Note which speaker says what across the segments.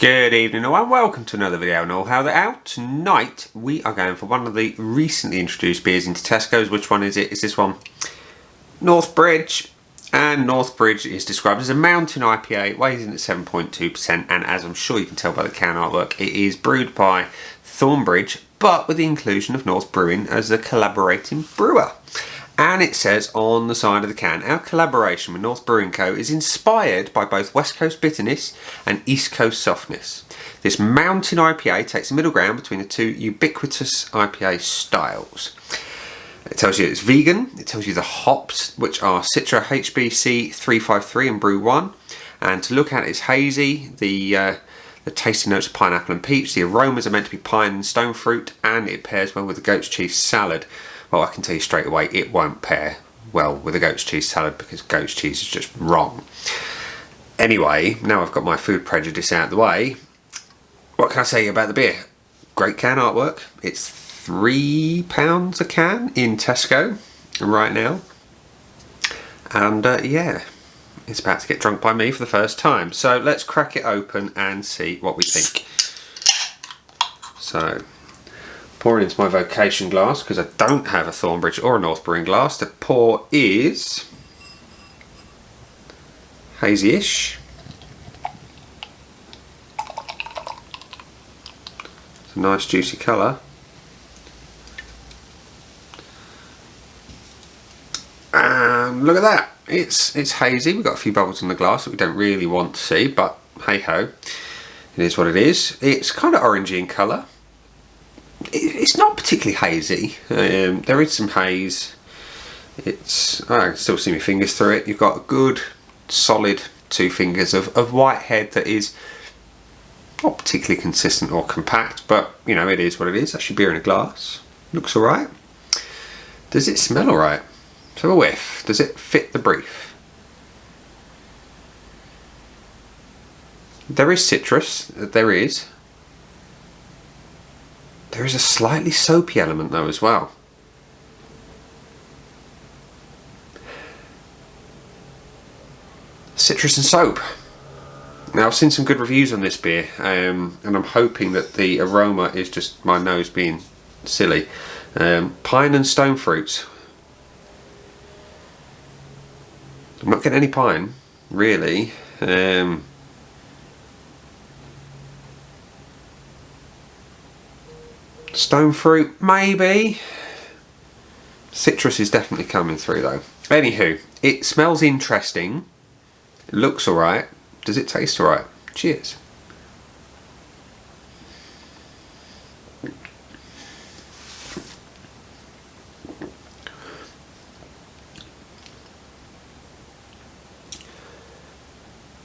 Speaker 1: Good evening all and welcome to another video on All How They're Out. Tonight we are going for one of the recently introduced beers into Tesco's. Which one is it? It's this one, Northbridge. And Northbridge is described as a mountain IPA, weighs in at 7.2%, and as I'm sure you can tell by the can artwork, it is brewed by Thornbridge, but with the inclusion of North Brewing as a collaborating brewer. And it says on the side of the can, our collaboration with North Brewing Co. is inspired by both West Coast bitterness and East Coast softness. This mountain IPA takes the middle ground between the two ubiquitous IPA styles. It tells you it's vegan, it tells you the hops, which are Citra HBC 353 and Brew 1. And to look at it's hazy, the tasty notes of pineapple and peach, the aromas are meant to be pine and stone fruit, and it pairs well with the goat's cheese salad. Well, I can tell you straight away, it won't pair well with a goat's cheese salad because goat's cheese is just wrong. Anyway, now I've got my food prejudice out of the way, what can I say about the beer? Great can artwork. It's £3 a can in Tesco right now. And yeah, it's about to get drunk by me for the first time. So let's crack it open and see what we think. So, pouring into my vocation glass because I don't have a Thornbridge or a North Brewing glass. The pour is hazy-ish. It's a nice juicy colour. And look at that! It's hazy. We've got a few bubbles in the glass that we don't really want to see, but hey ho, it is what it is. It's kind of orangey in colour. It's not particularly hazy. There is some haze. I can still see my fingers through it. You've got a good solid 2 fingers of white head that is not particularly consistent or compact, but you know, it is what it is. That's your beer in a glass. Looks alright. Does it smell alright? Let's have a whiff. Does it fit the brief? There is citrus. There is. There is a slightly soapy element though as well. Citrus and soap. Now I've seen some good reviews on this beer, and I'm hoping that the aroma is just my nose being silly. Pine and stone fruits. I'm not getting any pine, really. Stone fruit, maybe. Citrus is definitely coming through though. Anywho, it smells interesting. It looks alright. Does it taste alright? Cheers.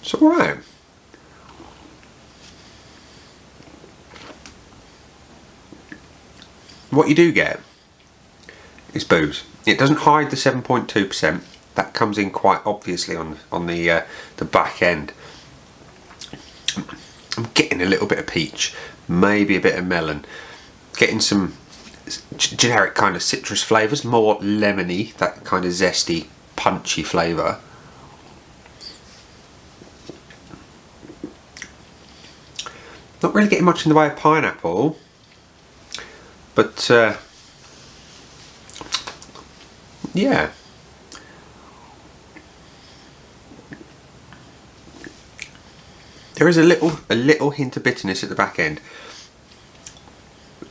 Speaker 1: It's alright. What you do get is booze. It doesn't hide the 7.2%. That comes in quite obviously on the back end. I'm getting a little bit of peach, maybe a bit of melon. Getting some generic kind of citrus flavours, more lemony, that kind of zesty, punchy flavour. Not really getting much in the way of pineapple. But yeah, there is a little hint of bitterness at the back end,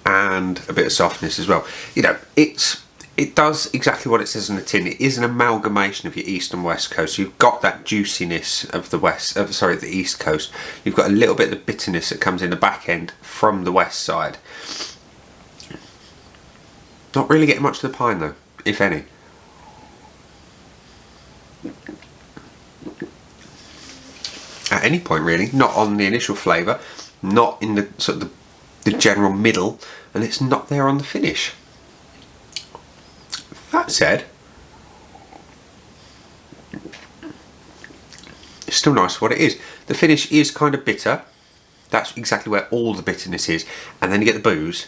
Speaker 1: and a bit of softness as well. You know, it does exactly what it says on the tin. It is an amalgamation of your east and west coast. You've got that juiciness of the the east coast. You've got a little bit of the bitterness that comes in the back end from the west side. Not really getting much of the pine though, if any. At any point really, not on the initial flavour, not in the sort of the general middle, and it's not there on the finish. That said, it's still nice for what it is. The finish is kind of bitter. That's exactly where all the bitterness is, and then you get the booze.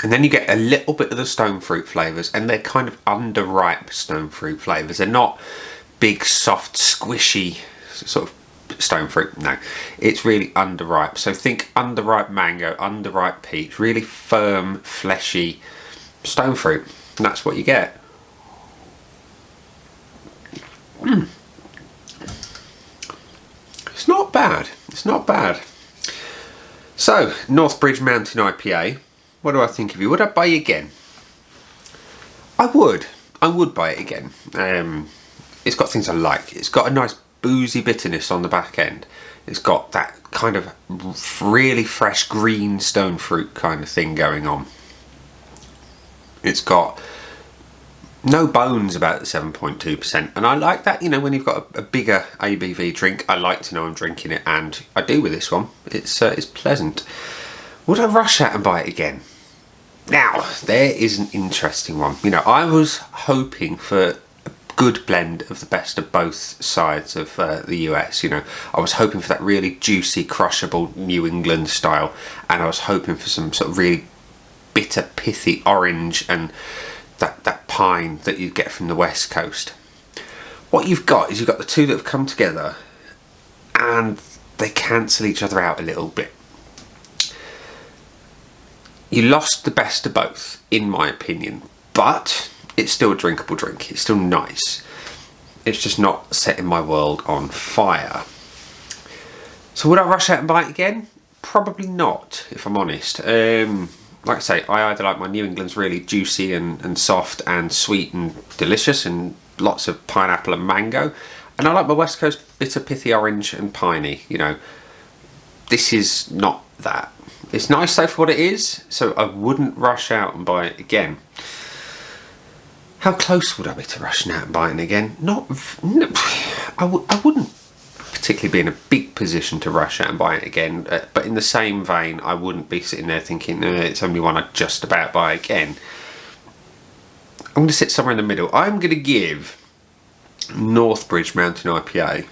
Speaker 1: And then you get a little bit of the stone fruit flavours, and they're kind of underripe stone fruit flavours. They're not big, soft, squishy, sort of stone fruit. No, it's really underripe. So think underripe mango, underripe peach, really firm, fleshy stone fruit. And that's what you get. It's not bad. It's not bad. So, Northbridge Mountain IPA. What do I think of you? Would I buy it again? I would. I would buy it again. It's got things I like. It's got a nice boozy bitterness on the back end. It's got that kind of really fresh green stone fruit kind of thing going on. It's got no bones about the 7.2%, and I like that. You know, when you've got a bigger ABV drink, I like to know I'm drinking it, and I do with this one. It's pleasant. Would I rush out and buy it again? Now, there is an interesting one. You know, I was hoping for a good blend of the best of both sides of the US. You know, I was hoping for that really juicy, crushable New England style, and I was hoping for some sort of really bitter, pithy orange and that pine that you get from the West Coast. What you've got is you've got the two that have come together, and they cancel each other out a little bit. You lost the best of both, in my opinion, but it's still a drinkable drink. It's still nice. It's just not setting my world on fire. So would I rush out and buy it again? Probably not, if I'm honest. Like I say, I either like my New England's really juicy and soft and sweet and delicious and lots of pineapple and mango, and I like my West Coast bitter, pithy, orange and piney. You know, this is not that. It's nice though for what it is, so I wouldn't rush out and buy it again. How close would I be to rushing out and buying it again? I wouldn't particularly be in a big position to rush out and buy it again, but in the same vein, I wouldn't be sitting there thinking it's only one I'd just about buy again. I'm going to sit somewhere in the middle. I'm going to give Northbridge Mountain IPA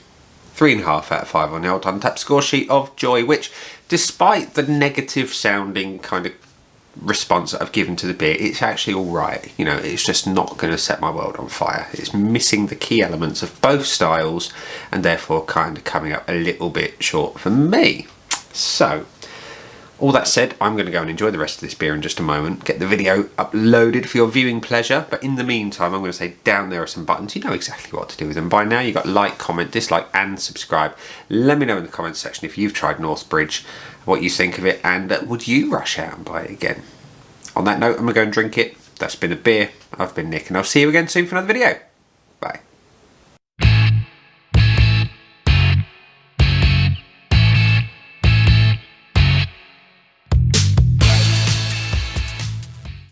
Speaker 1: 3.5 out of 5 on the old Untapped score sheet of joy, which, despite the negative sounding kind of response that I've given to the beer, it's actually alright. You know, it's just not going to set my world on fire. It's missing the key elements of both styles, and therefore kind of coming up a little bit short for me. So, all that said, I'm going to go and enjoy the rest of this beer in just a moment, get the video uploaded for your viewing pleasure, but in the meantime I'm going to say down there are some buttons. You know exactly what to do with them by now. You've got like, comment, dislike and subscribe. Let me know in the comments section if you've tried Northbridge, what you think of it, and would you rush out and buy it again? On that note, I'm going to go and drink it. That's been a beer. I've been Nick, and I'll see you again soon for another video.